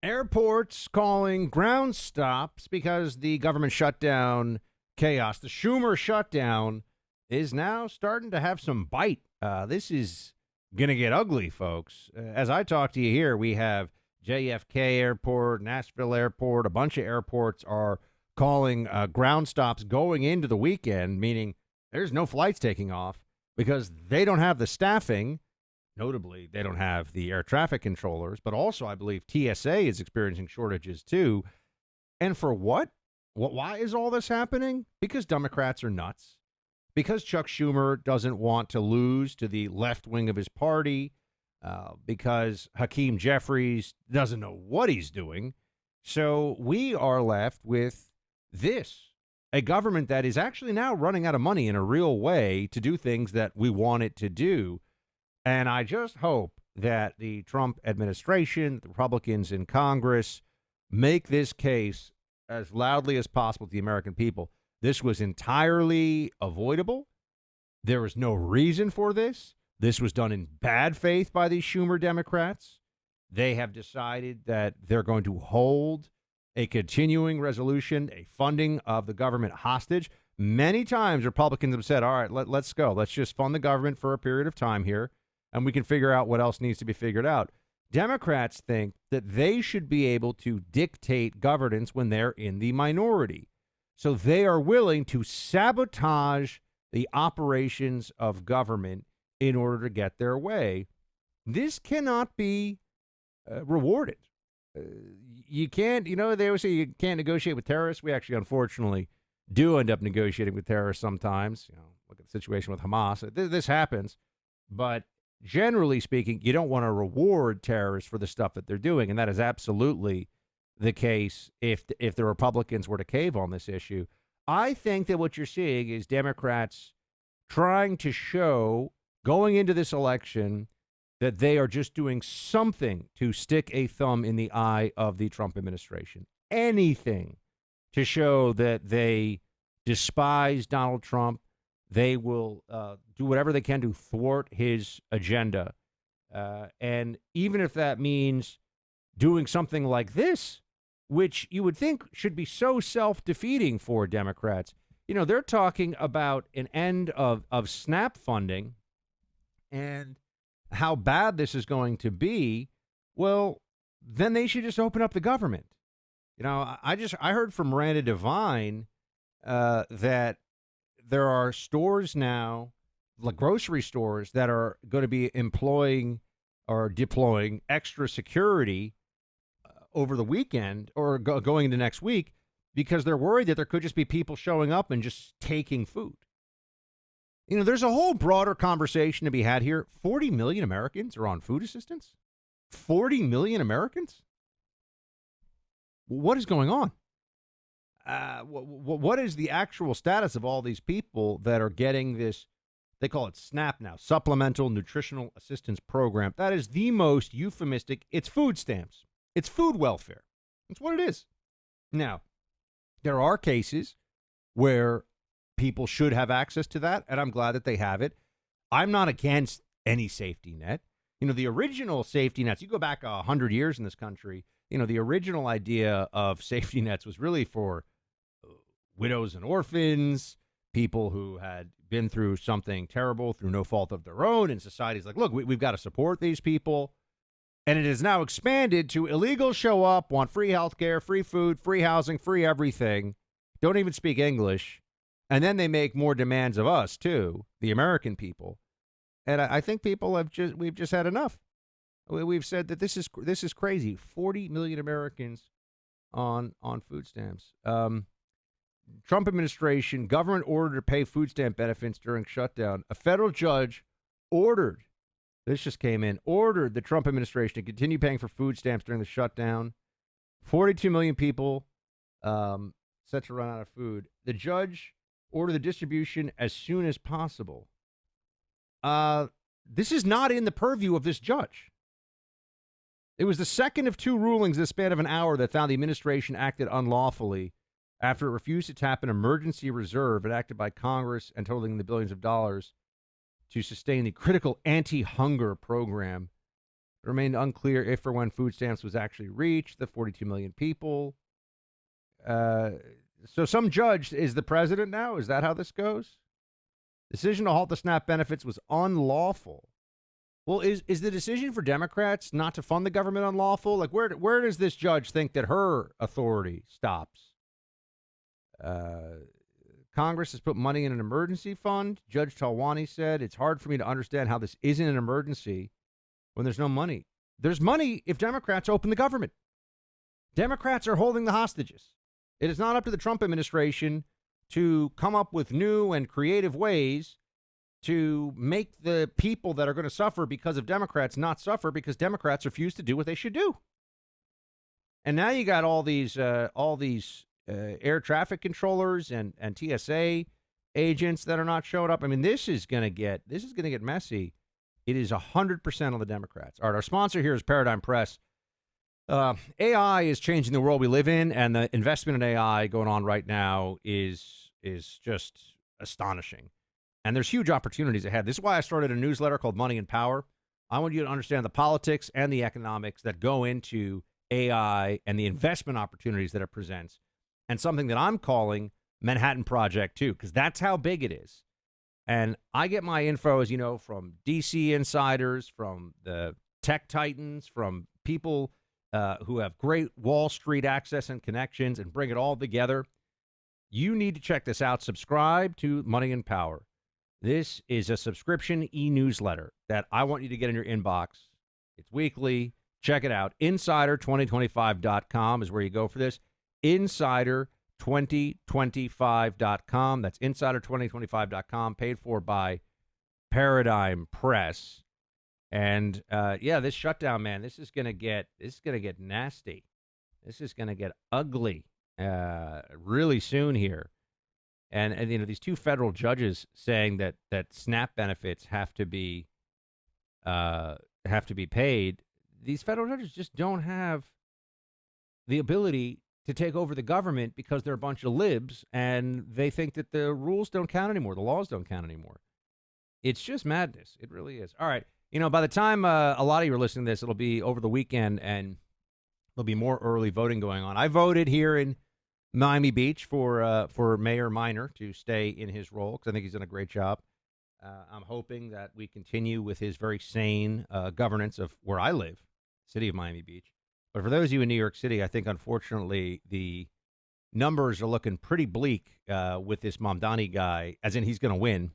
Airports calling ground stops because the government shutdown chaos, the Schumer shutdown, is now starting to have some bite. This is going to get ugly, folks. As I talk to you here, we have JFK Airport, Nashville Airport, a bunch of airports are calling ground stops going into the weekend, meaning there's no flights taking off because they don't have the staffing. Notably, they don't have the air traffic controllers, but also I believe TSA is experiencing shortages too. And for what? Why is all this happening? Because Democrats are nuts. Because Chuck Schumer doesn't want to lose to the left wing of his party. Because Hakeem Jeffries doesn't know what he's doing. So we are left with this, a government that is actually now running out of money in a real way to do things that we want it to do. And I just hope that the Trump administration, the Republicans in Congress, make this case as loudly as possible to the American people. This was entirely avoidable. There was no reason for this. This was done in bad faith by these Schumer Democrats. They have decided that they're going to hold a continuing resolution, a funding of the government hostage. Many times Republicans have said, all right, let's go. Let's just fund the government for a period of time here, and we can figure out what else needs to be figured out. Democrats think that they should be able to dictate governance when they're in the minority. So they are willing to sabotage the operations of government in order to get their way. This cannot be rewarded. You can't, they always say you can't negotiate with terrorists. We actually, unfortunately, do end up negotiating with terrorists sometimes. Look at the situation with Hamas. This happens. But generally speaking, you don't want to reward terrorists for the stuff that they're doing. And that is absolutely the case if the Republicans were to cave on this issue. I think that what you're seeing is Democrats trying to show, going into this election, that they are just doing something to stick a thumb in the eye of the Trump administration. Anything to show that they despise Donald Trump. They will do whatever they can to thwart his agenda. And even if that means doing something like this, which you would think should be so self-defeating for Democrats. They're talking about an end of SNAP funding and how bad this is going to be. Well, then they should just open up the government. I heard from Miranda Devine that there are stores now, like grocery stores, that are going to be employing or deploying extra security over the weekend or going into next week because they're worried that there could just be people showing up and just taking food. There's a whole broader conversation to be had here. 40 million Americans are on food assistance. 40 million Americans? What is going on? What is the actual status of all these people that are getting this? They call it SNAP now, Supplemental Nutritional Assistance Program. That is the most euphemistic. It's food stamps. It's food welfare. That's what it is. Now, there are cases where people should have access to that, and I'm glad that they have it. I'm not against any safety net. The original safety nets, you go back 100 years in this country, the original idea of safety nets was really for widows and orphans, people who had been through something terrible through no fault of their own, and society's like, look, we've got to support these people. And it is now expanded to illegals show up, want free health care, free food, free housing, free everything, don't even speak English. And then they make more demands of us, too, the American people. And I think people we've just had enough. We've said that this is crazy. 40 million Americans on food stamps. Trump administration, government ordered to pay food stamp benefits during shutdown. A federal judge ordered the Trump administration to continue paying for food stamps during the shutdown. 42 million people set to run out of food. The judge ordered the distribution as soon as possible. This is not in the purview of this judge. It was the second of two rulings in the span of an hour that found the administration acted unlawfully after it refused to tap an emergency reserve enacted by Congress and totaling the billions of dollars to sustain the critical anti-hunger program It remained unclear if or when food stamps was actually reached, the 42 million people. So some judge is the president now? Is that how this goes? Decision to halt the SNAP benefits was unlawful. Well, is the decision for Democrats not to fund the government unlawful? Like, where does this judge think that her authority stops? Congress has put money in an emergency fund. Judge Talwani said, it's hard for me to understand how this isn't an emergency when there's no money. There's money if Democrats open the government. Democrats are holding the hostages. It is not up to the Trump administration to come up with new and creative ways to make the people that are going to suffer because of Democrats not suffer because Democrats refuse to do what they should do. And now you got all these air traffic controllers and TSA agents that are not showing up. I mean, this is going to get messy. It is 100% on the Democrats. All right, our sponsor here is Paradigm Press. AI is changing the world we live in, and the investment in AI going on right now is just astonishing. And there's huge opportunities ahead. This is why I started a newsletter called Money and Power. I want you to understand the politics and the economics that go into AI and the investment opportunities that it presents, and something that I'm calling Manhattan Project 2, because that's how big it is. And I get my info, as you know, from DC insiders, from the tech titans, from people who have great Wall Street access and connections, and bring it all together. You need to check this out. Subscribe to Money and Power. This is a subscription e-newsletter that I want you to get in your inbox. It's weekly. Check it out. Insider2025.com is where you go for this. Insider2025.com. That's insider2025.com, paid for by Paradigm Press. And this shutdown, man, this is gonna get nasty. This is gonna get ugly really soon here. And you know, these two federal judges saying that SNAP benefits have to be paid. These federal judges just don't have the ability to take over the government because they're a bunch of libs and they think that the rules don't count anymore, the laws don't count anymore. It's just madness. It really is. All right. You know, by the time a lot of you are listening to this, it'll be over the weekend and there'll be more early voting going on. I voted here in Miami Beach for Mayor Minor to stay in his role because I think he's done a great job. I'm hoping that we continue with his very sane governance of where I live, city of Miami Beach. But for those of you in New York City, I think, unfortunately, the numbers are looking pretty bleak with this Mamdani guy, as in he's going to win.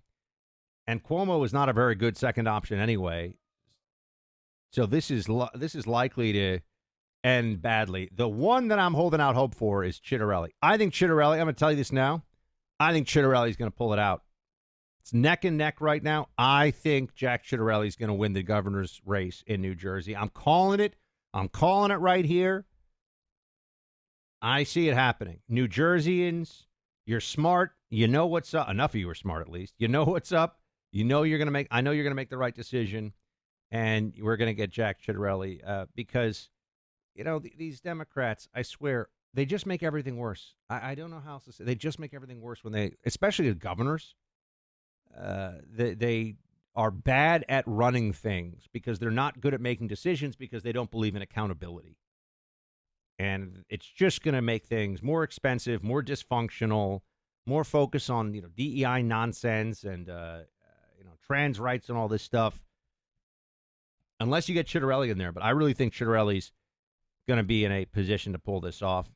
And Cuomo is not a very good second option anyway. So this is likely to end badly. The one that I'm holding out hope for is Chitterelli. I think Chitterelli, I'm going to tell you this now, I think Chitterelli is going to pull it out. It's neck and neck right now. I think Jack Chitterelli is going to win the governor's race in New Jersey. I'm calling it. I'm calling it right here. I see it happening. New Jerseyans, you're smart. You know what's up. Enough of you are smart, at least. You know what's up. You know you're going to make. I know you're going to make the right decision, and we're going to get Jack Chitterelli because, you know, these Democrats, I swear, they just make everything worse. I don't know how else to say. They just make everything worse when they, especially the governors. They are bad at running things because they're not good at making decisions because they don't believe in accountability. And it's just going to make things more expensive, more dysfunctional, more focus on, you know, DEI nonsense and, trans rights and all this stuff. Unless you get Chitterelli in there. But I really think Chitterelli's going to be in a position to pull this off.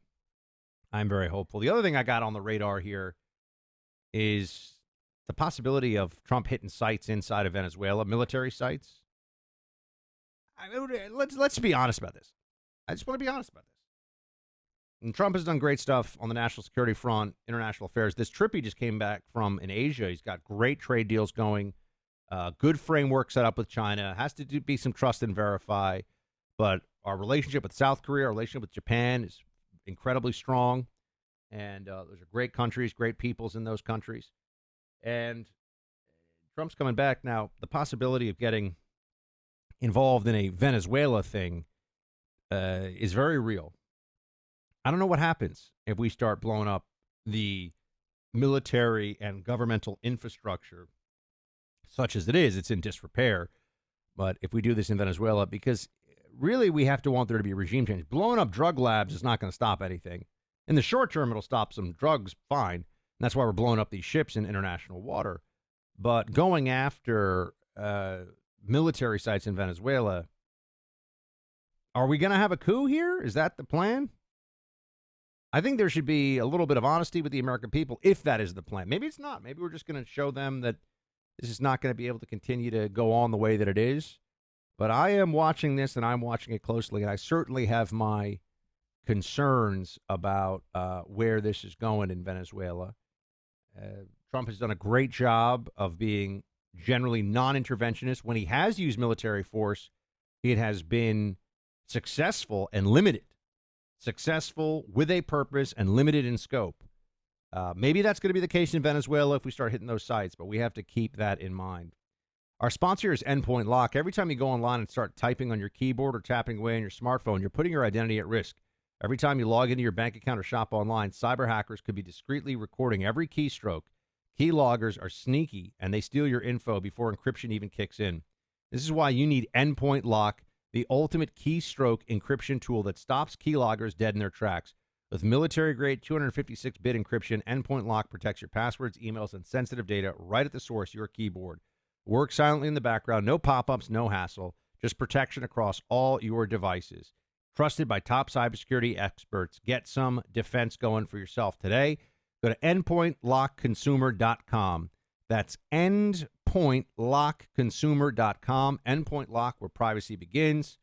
I'm very hopeful. The other thing I got on the radar here is the possibility of Trump hitting sites inside of Venezuela, military sites. Let's be honest about this. I just want to be honest about this. And Trump has done great stuff on the national security front, international affairs. This trip he just came back from in Asia, he's got great trade deals going, good framework set up with China. Has to be some trust and verify. But our relationship with South Korea, our relationship with Japan is incredibly strong. And those are great countries, great peoples in those countries. And Trump's coming back. Now, the possibility of getting involved in a Venezuela thing is very real. I don't know what happens if we start blowing up the military and governmental infrastructure, such as it is. It's in disrepair. But if we do this in Venezuela, because really we have to want there to be a regime change. Blowing up drug labs is not going to stop anything. In the short term, it'll stop some drugs, fine. And that's why we're blowing up these ships in international water. But going after military sites in Venezuela, are we going to have a coup here? Is that the plan? I think there should be a little bit of honesty with the American people if that is the plan. Maybe it's not. Maybe we're just going to show them that this is not going to be able to continue to go on the way that it is. But I am watching this, and I'm watching it closely, and I certainly have my concerns about where this is going in Venezuela. Trump has done a great job of being generally non-interventionist. When he has used military force, it has been successful and limited. Successful with a purpose and limited in scope. Maybe that's going to be the case in Venezuela if we start hitting those sites, but we have to keep that in mind. Our sponsor is Endpoint Lock. Every time you go online and start typing on your keyboard or tapping away on your smartphone, you're putting your identity at risk. Every time you log into your bank account or shop online, cyber hackers could be discreetly recording every keystroke. Keyloggers are sneaky, and they steal your info before encryption even kicks in. This is why you need Endpoint Lock, the ultimate keystroke encryption tool that stops keyloggers dead in their tracks. With military-grade 256-bit encryption, Endpoint Lock protects your passwords, emails, and sensitive data right at the source, your keyboard. Work silently in the background, no pop-ups, no hassle, just protection across all your devices. Trusted by top cybersecurity experts. Get some defense going for yourself today. Go to endpointlockconsumer.com. That's endpointlockconsumer.com. Endpoint Lock, where privacy begins.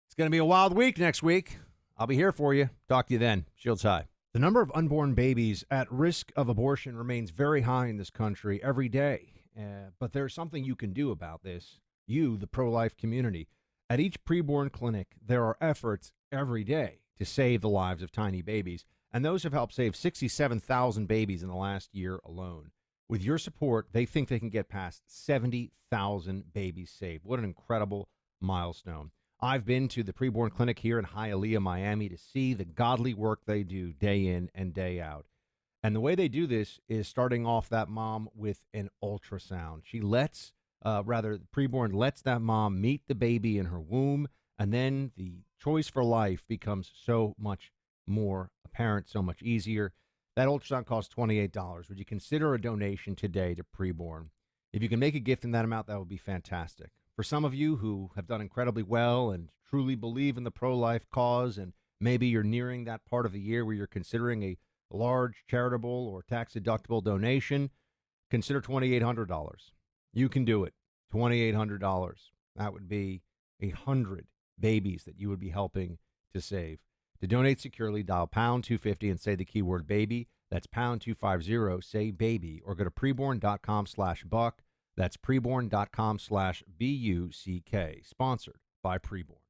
It's going to be a wild week next week. I'll be here for you. Talk to you then. Shields high. The number of unborn babies at risk of abortion remains very high in this country every day. But there's something you can do about this. You, the pro-life community. At each preborn clinic, there are efforts every day to save the lives of tiny babies. And those have helped save 67,000 babies in the last year alone. With your support, they think they can get past 70,000 babies saved. What an incredible milestone. I've been to the preborn clinic here in Hialeah, Miami, to see the godly work they do day in and day out. And the way they do this is starting off that mom with an ultrasound. She lets, preborn lets that mom meet the baby in her womb, and then the choice for life becomes so much more apparent, so much easier. That ultrasound costs $28. Would you consider a donation today to Preborn? If you can make a gift in that amount, that would be fantastic. For some of you who have done incredibly well and truly believe in the pro-life cause, and maybe you're nearing that part of the year where you're considering a large charitable or tax-deductible donation, consider $2,800. You can do it. $2,800. That would be 100 babies that you would be helping to save. To donate securely, dial pound 250 and say the keyword baby. That's pound 250, say baby, or go to preborn.com/buck. That's preborn.com/BUCK. Sponsored by Preborn.